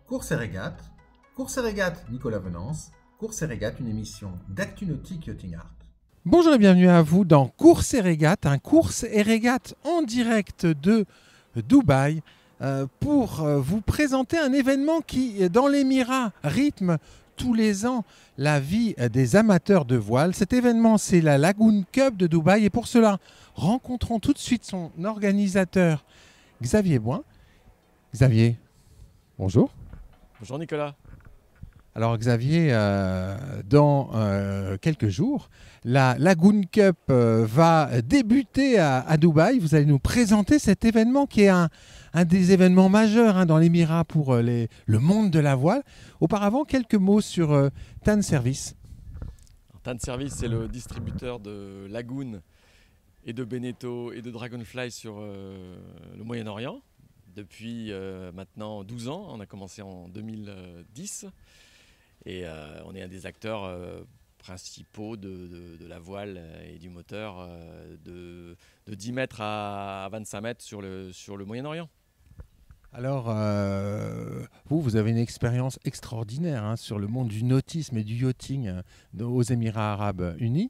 Course et régate. Course et régate, Nicolas Venance. Course et régate, une émission d'actu nautique Yachting Art. Bonjour et bienvenue à vous dans Course et régate, un course et régate en direct de Dubaï pour vous présenter un événement qui, dans l'Émirat, rythme tous les ans la vie des amateurs de voile. Cet événement, c'est la Lagoon Cup de Dubaï et pour cela, rencontrons tout de suite son organisateur, Xavier Boin. Xavier, bonjour. Bonjour Nicolas. Alors Xavier, dans quelques jours, la Lagoon Cup va débuter à Dubaï. Vous allez nous présenter cet événement qui est un des événements majeurs dans l'Émirat pour le monde de la voile. Auparavant, quelques mots sur Tan Service. Tan Service, c'est le distributeur de Lagoon et de Beneteau et de Dragonfly sur le Moyen-Orient. Depuis maintenant 12 ans, on a commencé en 2010 et on est un des acteurs principaux de la voile et du moteur de 10 mètres à 25 mètres sur le Moyen-Orient. Alors, vous avez une expérience extraordinaire sur le monde du nautisme et du yachting aux Émirats Arabes Unis.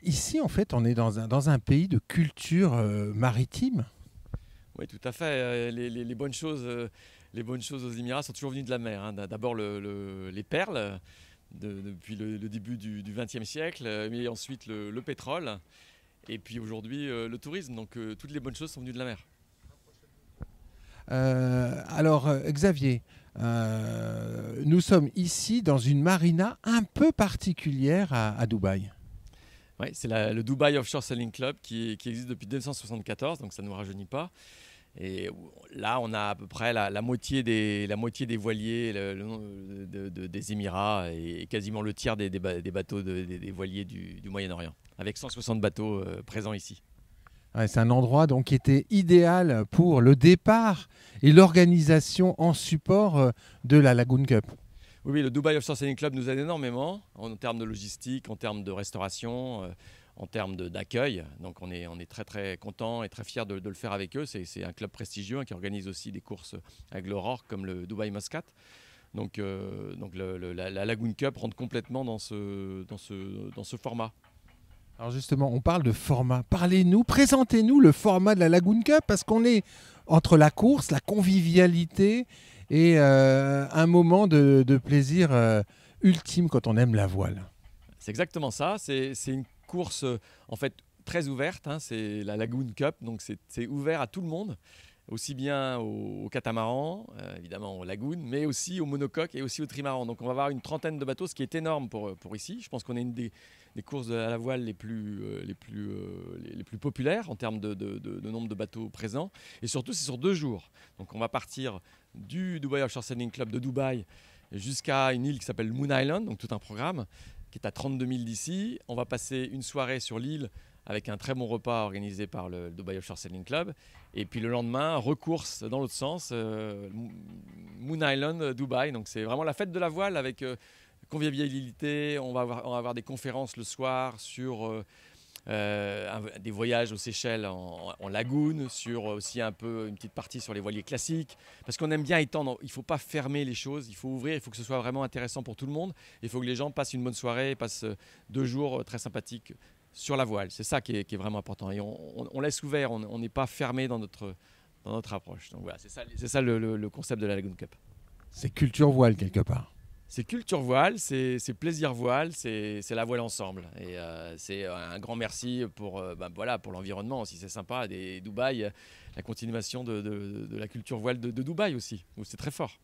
Ici, en fait, on est dans un pays de culture maritime. Oui, tout à fait. Les bonnes choses aux Émirats sont toujours venues de la mer. D'abord les perles depuis le début du XXe siècle, mais ensuite le pétrole, et puis aujourd'hui le tourisme. Donc toutes les bonnes choses sont venues de la mer. Alors Xavier, nous sommes ici dans une marina un peu particulière à Dubaï. Oui, c'est le Dubai Offshore Sailing Club qui existe depuis 1974, donc ça ne nous rajeunit pas. Et là, on a à peu près la moitié des voiliers des Émirats et quasiment le tiers des bateaux des voiliers du Moyen-Orient, avec 160 bateaux présents ici. Ouais, c'est un endroit donc, qui était idéal pour le départ et l'organisation en support de la Lagoon Cup. Oui, le Dubai Offshore Sailing Club nous aide énormément en termes de logistique, en termes de restauration, en termes d'accueil. Donc on est très très content et très fiers de le faire avec eux. C'est un club prestigieux qui organise aussi des courses avec l'Aurore comme le Dubai Muscat. Donc la Lagoon Cup rentre complètement dans ce format. Alors justement, on parle de format. Parlez-nous, présentez-nous le format de la Lagoon Cup parce qu'on est entre la course, la convivialité et un moment de plaisir ultime quand on aime la voile. C'est exactement ça. C'est une course en fait très ouverte. C'est la Lagoon Cup, donc c'est ouvert à tout le monde, aussi bien aux catamarans, évidemment aux lagoons, mais aussi aux monocoques et aussi aux trimarans. Donc on va avoir une trentaine de bateaux, ce qui est énorme pour ici. Je pense qu'on est une des courses à la voile les plus populaires en termes de nombre de bateaux présents. Et surtout, c'est sur 2 jours. Donc on va partir du Dubai Offshore Sailing Club de Dubaï jusqu'à une île qui s'appelle Moon Island, donc tout un programme qui est à 32 milles d'ici. On va passer une soirée sur l'île avec un très bon repas organisé par le Dubai Offshore Sailing Club. Et puis le lendemain, recourse dans l'autre sens, Moon Island, Dubaï. Donc c'est vraiment la fête de la voile avec convivialité. On va avoir des conférences le soir sur des voyages aux Seychelles en lagoon, sur aussi un peu une petite partie sur les voiliers classiques, parce qu'on aime bien étendre. Il ne faut pas fermer les choses, il faut ouvrir, il faut que ce soit vraiment intéressant pour tout le monde. Il faut que les gens passent une bonne soirée, passent 2 jours très sympathiques sur la voile. C'est ça qui est vraiment important. Et on laisse ouvert, on n'est pas fermé dans notre approche. Donc voilà, c'est ça le concept de la Lagoon Cup. C'est culture voile quelque part. C'est culture voile, c'est plaisir voile, c'est la voile ensemble. Et c'est un grand merci pour l'environnement aussi, c'est sympa. Et Dubaï, la continuation de la culture voile de Dubaï aussi, où c'est très fort.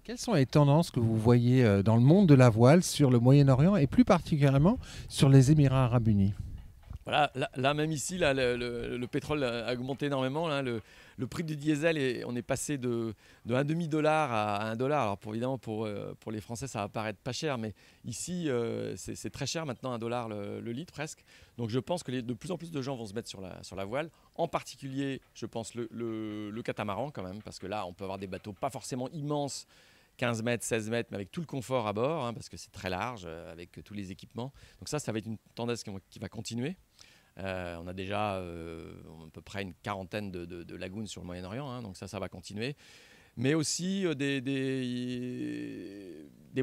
Quelles sont les tendances que vous voyez dans le monde de la voile sur le Moyen-Orient et plus particulièrement sur les Émirats Arabes Unis ? Voilà, là même ici, là, le pétrole a augmenté énormément. Là, le prix du diesel, on est passé de $1,5 à $1. Alors évidemment, pour les Français, ça va paraître pas cher, mais ici, c'est très cher maintenant, $1 le litre presque. Donc je pense que de plus en plus de gens vont se mettre sur la voile. En particulier, je pense, le catamaran quand même, parce que là, on peut avoir des bateaux pas forcément immenses, 15 mètres, 16 mètres, mais avec tout le confort à bord, parce que c'est très large, avec tous les équipements. Donc ça va être une tendance qui va continuer. On a déjà à peu près une quarantaine de lagoons sur le Moyen-Orient, donc ça va continuer. mais aussi des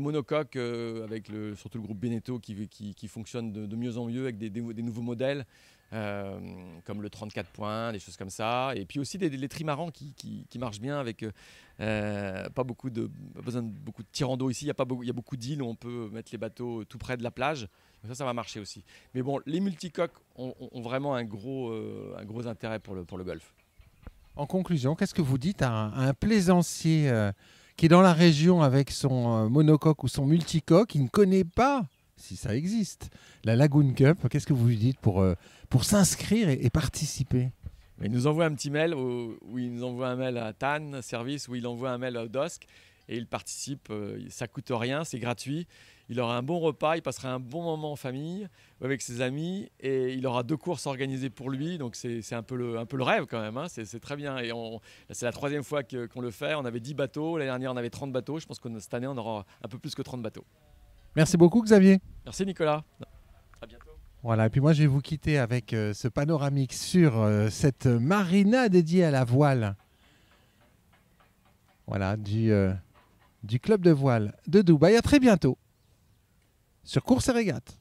monocoques avec surtout le groupe Beneteau qui fonctionne de mieux en mieux avec des nouveaux modèles comme le 34 points, des choses comme ça. Et puis aussi les trimarans qui marchent bien avec pas besoin de beaucoup de tirants d'eau ici. Il y a beaucoup d'îles où on peut mettre les bateaux tout près de la plage. Donc ça va marcher aussi. Mais bon, les multicoques ont vraiment un gros intérêt pour le golf. En conclusion, qu'est-ce que vous dites à un plaisancier qui est dans la région avec son monocoque ou son multicoque, qui ne connaît pas, si ça existe, la Lagoon Cup? Qu'est-ce que vous lui dites pour s'inscrire et participer? Il nous envoie un petit mail où il nous envoie un mail à TAN Service, où il envoie un mail à Odosk et il participe. Ça coûte rien, c'est gratuit. Il aura un bon repas, il passera un bon moment en famille avec ses amis et il aura 2 courses organisées pour lui. Donc c'est un peu le rêve quand même, hein. C'est très bien. Et c'est la 3e fois qu'on le fait. On avait 10 bateaux, l'année dernière on avait 30 bateaux. Je pense que cette année on aura un peu plus que 30 bateaux. Merci beaucoup Xavier. Merci Nicolas. À bientôt. Voilà, et puis moi je vais vous quitter avec ce panoramique sur cette marina dédiée à la voile. Voilà, du club de voile de Dubaï. À très bientôt sur Courses et Régates.